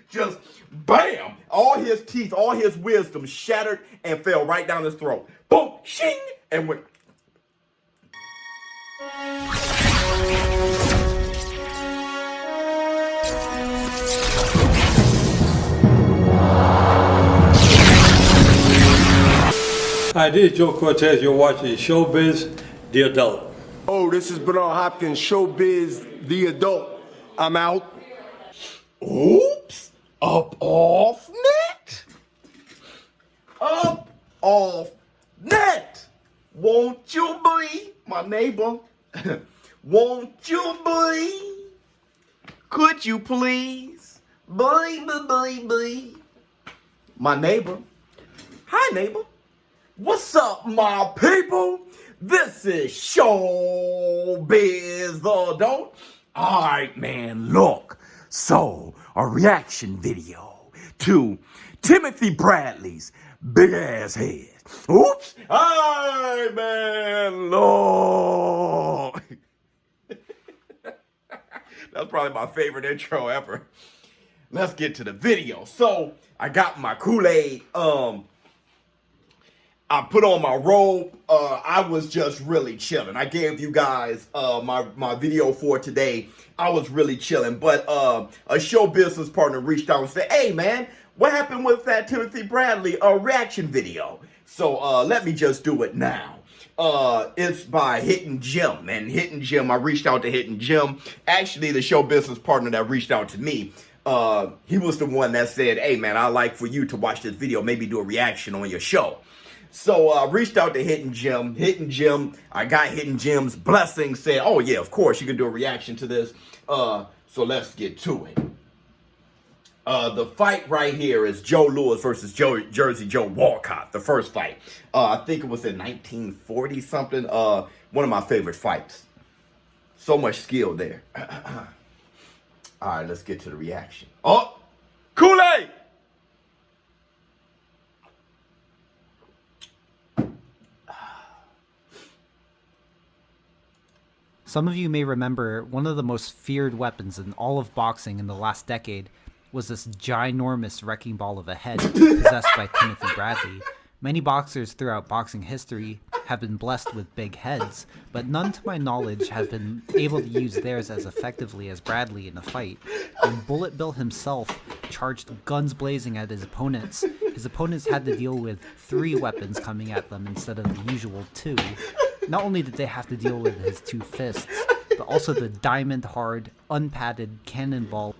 just bam, all his teeth, all his wisdom shattered and fell right down his throat. Boom, shing, and went. Hi, this is Joe Cortez. You're watching ShowBizz, the adult. Oh, this is Bernard Hopkins, ShowBizz, the adult. I'm out. Oops, up off net. Up off net. Won't you be my neighbor? Won't you be? Could you please? Be my neighbor. Hi, neighbor. What's up, my people? This is ShowBizz the adult. All right, man, look. So, a reaction video to Timothy Bradley's big ass head. Oops. All right, man, look. That's probably my favorite intro ever. Let's get to the video. So, I got my Kool-Aid, I put on my robe. I was just really chilling. I gave you guys my video for today. I was really chilling. But a show business partner reached out and said, hey, man, what happened with that Timothy Bradley reaction video? So let me just do it now. It's by Hidden Gem. And Hidden Gem, I reached out to Hidden Gem. Actually, the show business partner that reached out to me, he was the one that said, hey, man, I'd like for you to watch this video, maybe do a reaction on your show. So I reached out to Hidden Gem. Hidden Gem, I got Hidden Gem's blessing, said, oh yeah, of course, you can do a reaction to this. So let's get to it. The fight right here is Joe Louis versus Jersey Joe Walcott, the first fight. I think it was in 1940 something. One of my favorite fights. So much skill there. All right, let's get to the reaction. Oh, Kool-Aid! Some of you may remember one of the most feared weapons in all of boxing in the last decade was this ginormous wrecking ball of a head possessed by Timothy Bradley. Many boxers throughout boxing history have been blessed with big heads, but none to my knowledge have been able to use theirs as effectively as Bradley in a fight. When Bullet Bill himself charged guns blazing at his opponents had to deal with 3 weapons coming at them instead of the usual 2. Not only did they have to deal with his 2 fists, but also the diamond-hard, unpadded cannonball.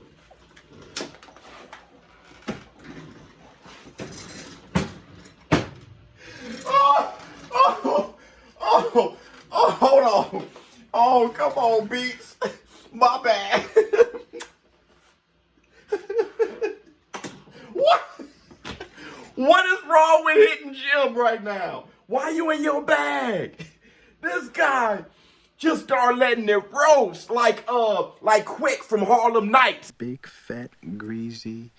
Hold on. Oh, come on, Beats. My bad. What is wrong with Hidden Gem right now? Why are you in your bag? This guy just started letting it roast like Quick from Harlem Nights. Big, fat, greasy,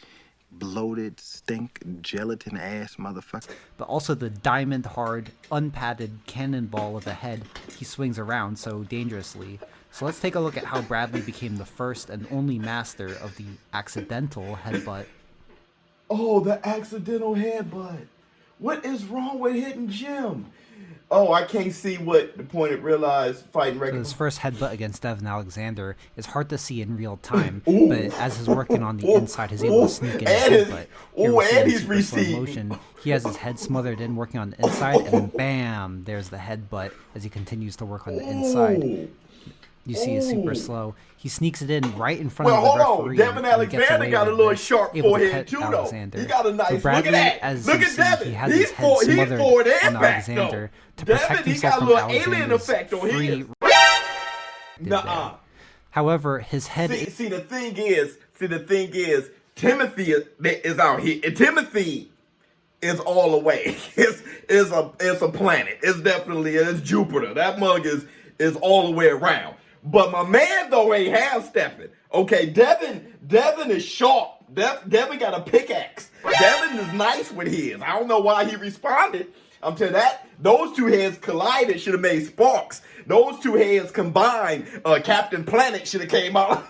bloated, stink, gelatin ass motherfucker. But also the diamond-hard, unpadded cannonball of a head he swings around so dangerously. So let's take a look at how Bradley became the first and only master of the accidental headbutt. Oh, the accidental headbutt. What is wrong with Hidden Gem? Oh, I can't see what the point it realized fighting record. So his first headbutt against Devin Alexander is hard to see in real time, but as he's working on the inside, he's able to sneak in his headbutt. And he's receiving. Motion. He has his head smothered in, working on the inside, and then bam, there's the headbutt as he continues to work on the inside. You see it's super slow. He sneaks it in right in front of the referee. Devin Alexander got a little sharp forehead too, though. He got a nice. Bradley, look at that. Look at Devin. He has his head smothered on Alexander to protect himself from Alexander's free. Nuh-uh. However, his head. See, the thing is, Timothy is out here. Timothy is all the way. It's a planet. It's Jupiter. That mug is all the way around. But my man, though, ain't half-stepping. Okay, Devin is sharp. Devin got a pickaxe. Devin is nice with his. I don't know why he responded. I'm telling you that. Those two heads collided, should have made sparks. Those two heads combined, Captain Planet should have came out.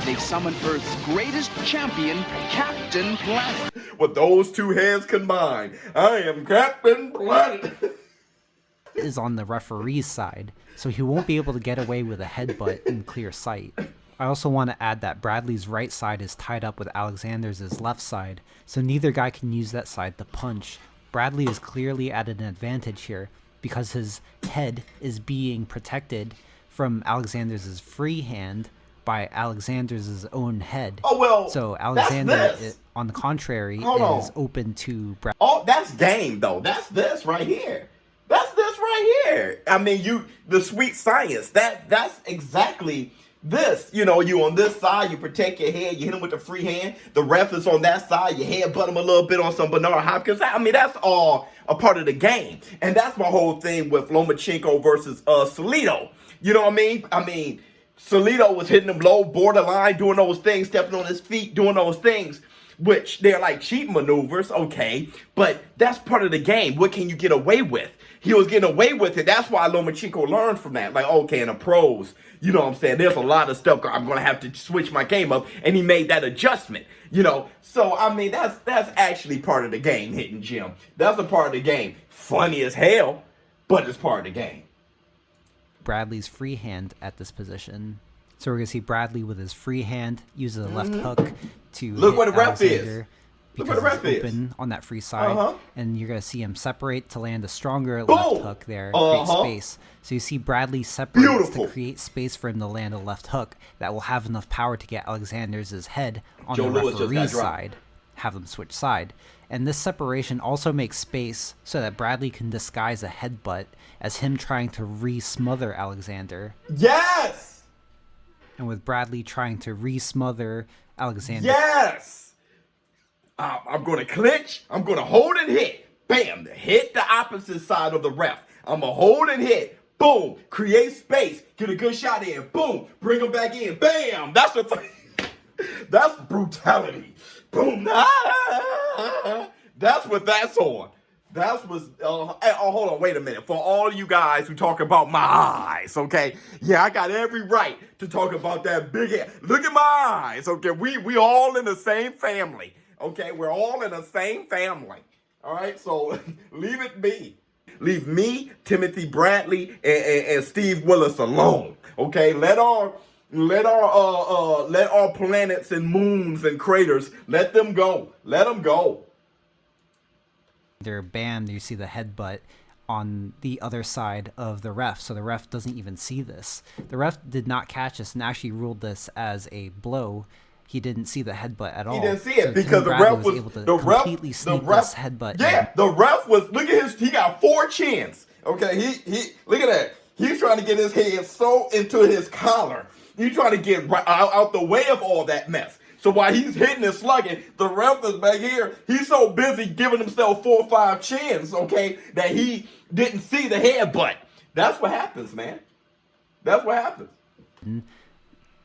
They summoned Earth's greatest champion, Captain Planet. With those two hands combined, I am Captain Planet. Is on the referee's side, so he won't be able to get away with a headbutt in clear sight. I also want to add that Bradley's right side is tied up with Alexander's left side, so neither guy can use that side to punch. Bradley is clearly at an advantage here because his head is being protected from Alexander's free hand by Alexander's own head. Oh, well, so Alexander, that's this. On the contrary, Hold is open to Bradley. Oh, that's game, though. That's this right here. That's this right here. I mean, the sweet science. That's exactly this. You know, you on this side, you protect your head, you hit him with the free hand. The ref is on that side, you headbutt him a little bit on some Bernard Hopkins. I mean, that's all a part of the game. And that's my whole thing with Lomachenko versus Salido. You know what I mean? I mean, Salido was hitting him low, borderline, doing those things, stepping on his feet, doing those things, which they're like cheat maneuvers, okay, but that's part of the game. What can you get away with? He was getting away with it. That's why Lomachenko learned from that. Like, okay, in the pros, you know what I'm saying? There's a lot of stuff I'm going to have to switch my game up, and he made that adjustment, you know? So, I mean, that's actually part of the game, hitting Jim. That's a part of the game. Funny as hell, but it's part of the game. Bradley's free hand at this position. So we're going to see Bradley with his free hand use the left hook to Look hit where the ref Alexander is. because Look where the he's ref is. open on that free side. And you're going to see him separate to land a stronger Boom. left hook there, create space. So you see Bradley separates to create space for him to land a left hook that will have enough power to get Alexander's head on Joe the Louis just got referee's dropped. side, have them switch side. And this separation also makes space so that Bradley can disguise a headbutt as him trying to re-smother Alexander. Yes! And with Bradley trying to re-smother Alexander. Yes! I'm going to clinch. I'm going to hold and hit. Bam! Hit the opposite side of the ref. I'm going to hold and hit. Boom! Create space. Get a good shot in. Boom! Bring him back in. Bam! That's what. That's brutality. Boom! That's what that's on. That's what's. Oh, hold on. Wait a minute. For all you guys who talk about my eyes, okay? Yeah, I got every right to talk about that big head. Look at my eyes, okay? We all in the same family, okay? We're all in the same family. All right, so leave it be. Leave me, Timothy Bradley, and Steve Willis alone. Okay, let our planets and moons and craters, let them go. Let them go. They're banned. You see the headbutt on the other side of the ref, so the ref doesn't even see this. The ref did not catch this and actually ruled this as a blow. He didn't see the headbutt at all. He didn't see it so because the Bradley ref was able to the ref. completely The sneak ref. this headbutt. Yeah, in. the ref was. Look at his. He got 4 chins. Okay, he. Look at that. He's trying to get his head so into his collar. He's trying to get right out the way of all that mess. So while he's hitting and slugging, the ref is back here. He's so busy giving himself 4 or 5 chins, okay, that he didn't see the headbutt. That's what happens, man. That's what happens.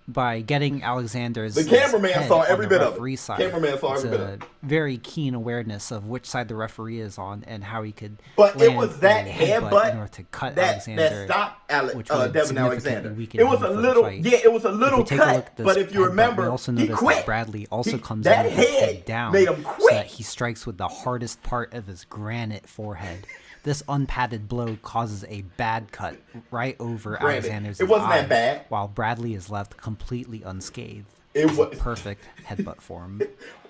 By getting Alexander's The cameraman head saw on every the bit of it. referee side, Cameraman saw every it's bit of it. a very keen awareness of which side the referee is on and how he could. But it land was that the headbutt in order to cut that Alexander, stopped which would Devin significantly Alexander. weaken It was him a for the little, fight. yeah, it was a little If we take a look cut. at this But if you headbutt, remember, we also he notice quit. that Bradley also comes that in with his head head down, made him so quit. that he strikes with the hardest part of his granite forehead. This unpadded blow causes a bad cut right over Granted, Alexander's it wasn't eye, that bad. while Bradley is left completely unscathed. It It's a was perfect headbutt for him.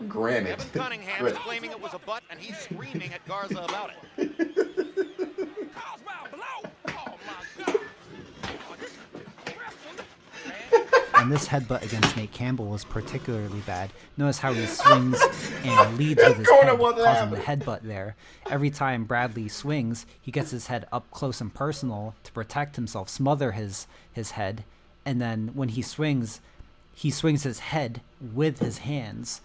Granted. Evan Cunningham's claiming it was a butt, and he's screaming at Garza about it. And this headbutt against Nate Campbell was particularly bad. Notice how he swings and leads with his corner head, wasn't causing the happening. headbutt there. Every time Bradley swings, he gets his head up close and personal to protect himself, smother his head, and then when he swings his head with his hands,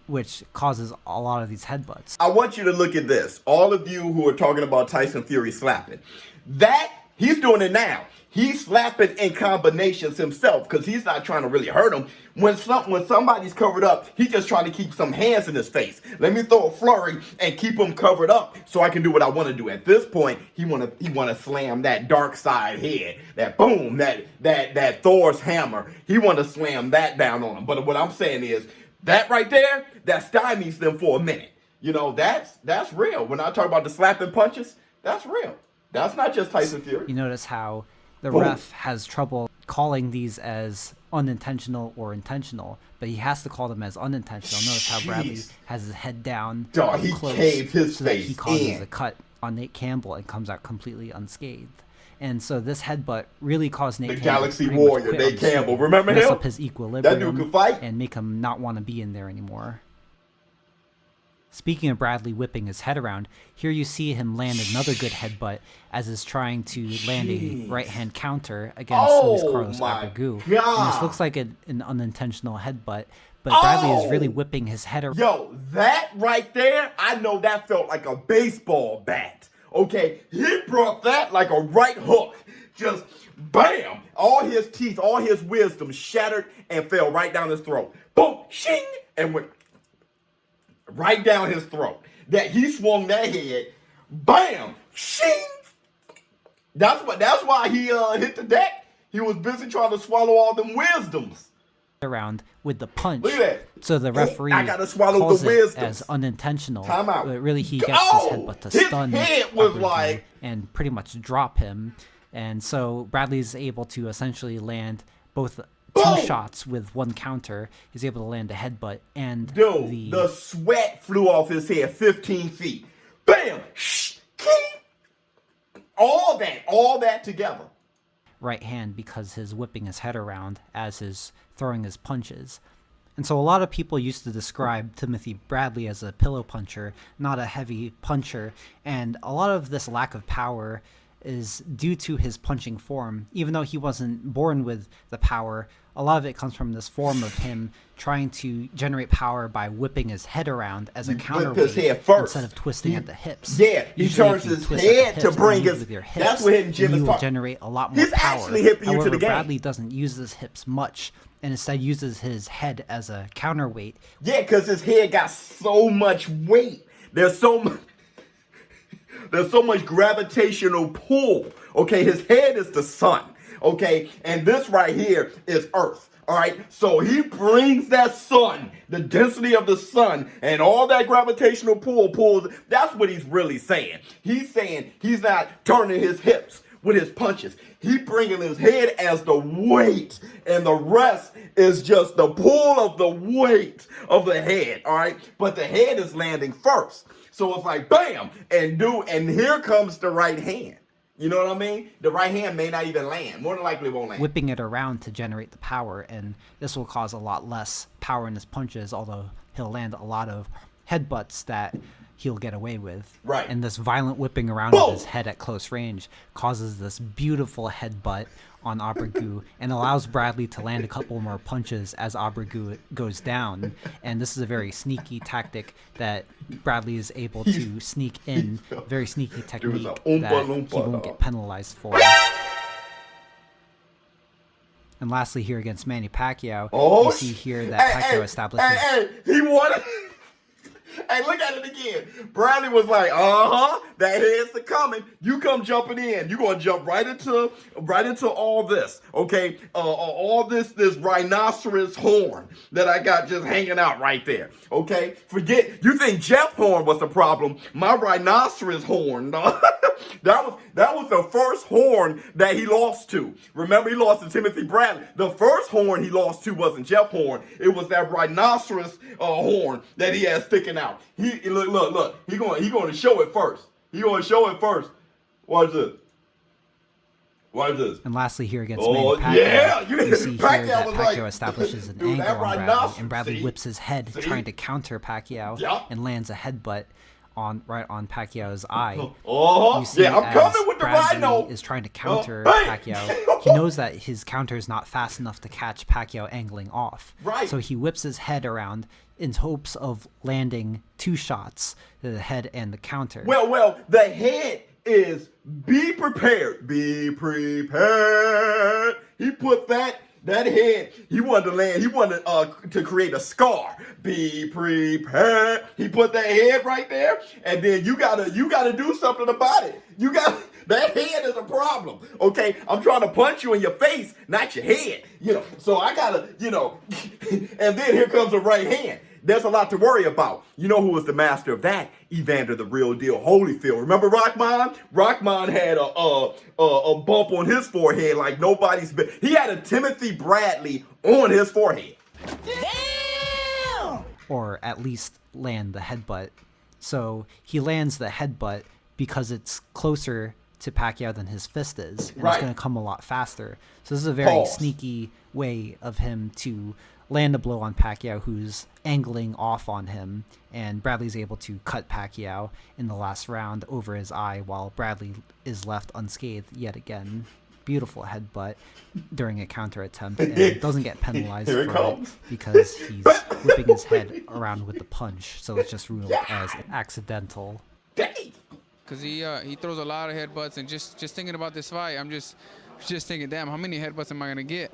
which causes a lot of these headbutts. I want you to look at this. All of you who are talking about Tyson Fury slapping. That He's doing it now. He's slapping in combinations himself because he's not trying to really hurt him. When somebody's covered up, he's just trying to keep some hands in his face. Let me throw a flurry and keep him covered up so I can do what I want to do. At this point, he wanna slam that dark side head, that boom, that Thor's hammer. He wanna slam that down on him. But what I'm saying is that right there, that stymies them for a minute. You know, that's real. When I talk about the slapping punches, that's real. That's not just Tyson Fury. You notice how the ref has trouble calling these as unintentional or intentional, but he has to call them as unintentional. Notice how Bradley has his head down, he close, caved his so that face he causes in. a cut on Nate Campbell and comes out completely unscathed. And so this headbutt really caused Nate Campbell Galaxy to pretty much Warrior, quit Nate on the scene, Campbell. Remember mess him? up his equilibrium, That dude could fight. and make him not want to be in there anymore. Speaking of Bradley whipping his head around, here you see him land another good headbutt as is trying to land a right-hand counter against Luis Carlos Abregu. And this looks like an unintentional headbutt, but Bradley is really whipping his head around. Yo, that right there, I know that felt like a baseball bat. Okay, he brought that like a right hook. Just bam! All his teeth, all his wisdom shattered and fell right down his throat. Boom! Shing! And went right down his throat. That he swung that head, bam, shing. That's why he hit the deck. He was busy trying to swallow all them wisdoms Around with the punch. Look at that. So the referee I gotta swallow calls the it wisdoms. as unintentional. Time out. But really he gets his headbutt to his stun head was Abregu like- and pretty much drop him. And so Bradley's able to essentially land both Boom! two shots with one counter. He's able to land a headbutt and Dude, the sweat flew off his head 15 feet. Bam! Shh! King! All that together. right hand because he's whipping his head around as he's throwing his punches. And so a lot of people used to describe Timothy Bradley as a pillow puncher, not a heavy puncher. And a lot of this lack of power is due to his punching form. Even though he wasn't born with the power, a lot of it comes from this form of him trying to generate power by whipping his head around as a counterweight instead of twisting at the hips. Yeah, he Usually turns if you his twist at the head hips to and bring move his. with your hips, That's what hitting Jim then is you will talking. generate a lot more He's power. actually hipping you However, to the game. Bradley doesn't use his hips much and instead uses his head as a counterweight. Yeah, because his head got so much weight. There's so much gravitational pull. Okay, his head is the sun. Okay, and this right here is Earth. All right, so he brings that sun, the density of the sun, and all that gravitational pull pulls. That's what he's really saying. He's saying he's not turning his hips with his punches. He bringing his head as the weight, and the rest is just the pull of the weight of the head. All right, but the head is landing first, so it's like bam, and here comes the right hand. You know what I mean? The right hand may not even land. More than likely it won't land. Whipping it around to generate the power, and this will cause a lot less power in his punches, although he'll land a lot of headbutts that he'll get away with. Right. And this violent whipping around Boom! of his head at close range causes this beautiful headbutt on Abregu and allows Bradley to land a couple more punches as Abregu goes down. And this is a very sneaky tactic that Bradley is able to sneak in. Very sneaky technique that he won't get penalized for. And lastly, here against Manny Pacquiao, you see here that Pacquiao establishes... He won it. Hey, look at it again. Bradley was like, that head's coming. You come jumping in. You're gonna jump right into all this. Okay? All this rhinoceros horn that I got just hanging out right there. Okay? You think Jeff Horn was the problem. My rhinoceros horn, that was the first horn that he lost to. Remember, he lost to Timothy Bradley. The first horn he lost to wasn't Jeff Horn. It was that rhinoceros horn that he had sticking out. Look. He going to show it first. Watch this. And lastly, here against Manny Pacquiao, yeah! you see here that was Pacquiao like, establishes an dude, angle that on Bradley, rhinoceros, and Bradley see? whips his head, trying to counter Pacquiao, and lands a headbutt right on Pacquiao's eye. You see I'm as coming with the Bradley rhino. is trying to counter Hey! Pacquiao. He knows that his counter is not fast enough to catch Pacquiao angling off. Right. So he whips his head around in hopes of landing two shots, the head and the counter. Well, the head is be prepared. Be prepared. He put that head, he wanted to land, he wanted to create a scar. Be prepared. He put that head right there, and then you gotta do something about it. That head is a problem. Okay, I'm trying to punch you in your face, not your head. So I gotta, and then here comes the right hand. There's a lot to worry about. You know who was the master of that? Evander the Real Deal Holyfield. Remember Rockman? Rockman had a bump on his forehead like nobody's been. He had a Timothy Bradley on his forehead. Damn! Or at least land the headbutt. So he lands the headbutt because it's closer to Pacquiao than his fist is. And it's going to come a lot faster. So this is a very sneaky way of him to land a blow on Pacquiao, who's angling off on him, and Bradley's able to cut Pacquiao in the last round over his eye while Bradley is left unscathed yet again. Beautiful headbutt during a counter attempt, and doesn't get penalized for it because he's whipping his head around with the punch, so it's just ruled as accidental. Because he throws a lot of headbutts, and just thinking about this fight, I'm just thinking, damn, how many headbutts am I gonna get?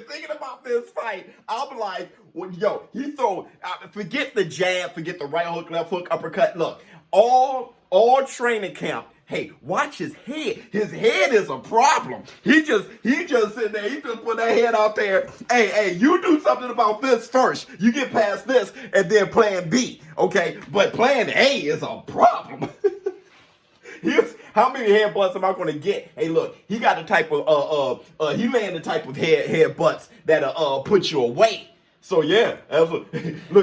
Thinking about this fight, I'm like, well, he throw, forget the jab, forget the right hook, left hook, uppercut. Look, all training camp, hey, watch his head. His head is a problem. He just sitting there, he just put that head out there. Hey, you do something about this first. You get past this, and then plan B, okay? But plan A is a problem. How many headbutts am I going to get? Hey, look, he got the type of he land the type of headbutts that'll put you away. So yeah, look.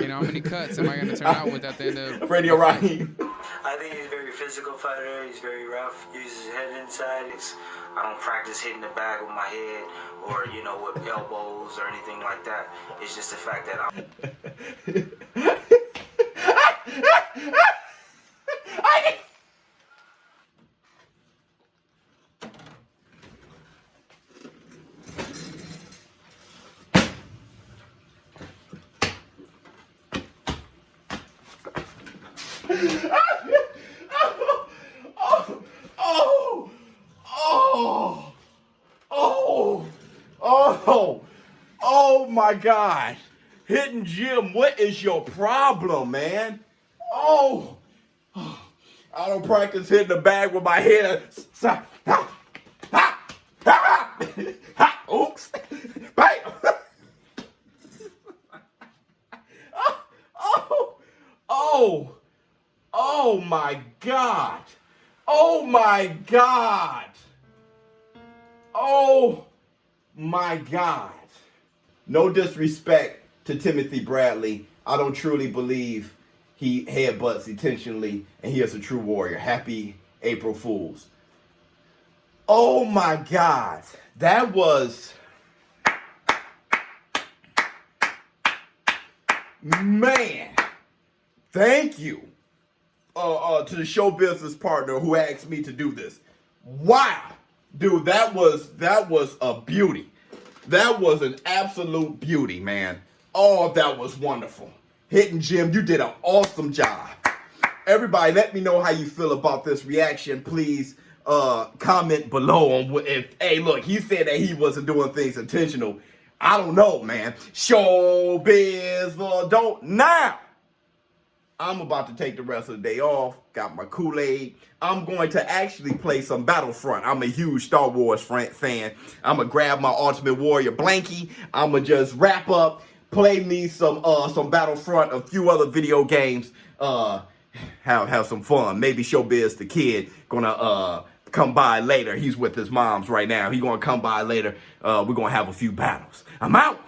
How many cuts am I going to turn out with at the end of Radio Raheem? I think he's a very physical fighter. He's very rough. Uses his head inside. I don't practice hitting the bag with my head or with elbows or anything like that. It's just the fact that Oh my God. Hidden Jim, what is your problem, man? I don't practice hitting the bag with my head. Oops. Bam. Oh my God. Oh my God. Oh my God. No disrespect to Timothy Bradley. I don't truly believe he headbutts intentionally, and he is a true warrior. Happy April Fools. Oh my God. That was... Man. Thank you to the show business partner who asked me to do this. Wow. Dude, that was a beauty. That was an absolute beauty, man. Oh, that was wonderful. Hidden Jim, you did an awesome job. Everybody, let me know how you feel about this reaction. Please comment below on hey, look, he said that he wasn't doing things intentional. I don't know, man. ShowBizz, don't now. I'm about to take the rest of the day off. Got my Kool-Aid. I'm going to actually play some Battlefront. I'm a huge Star Wars fan. I'm going to grab my Ultimate Warrior blankie. I'm going to just wrap up, play me some Battlefront, a few other video games, have some fun. Maybe ShowBizz the kid gonna come by later. He's with his moms right now. He's gonna come by later. We're gonna have a few battles. I'm out.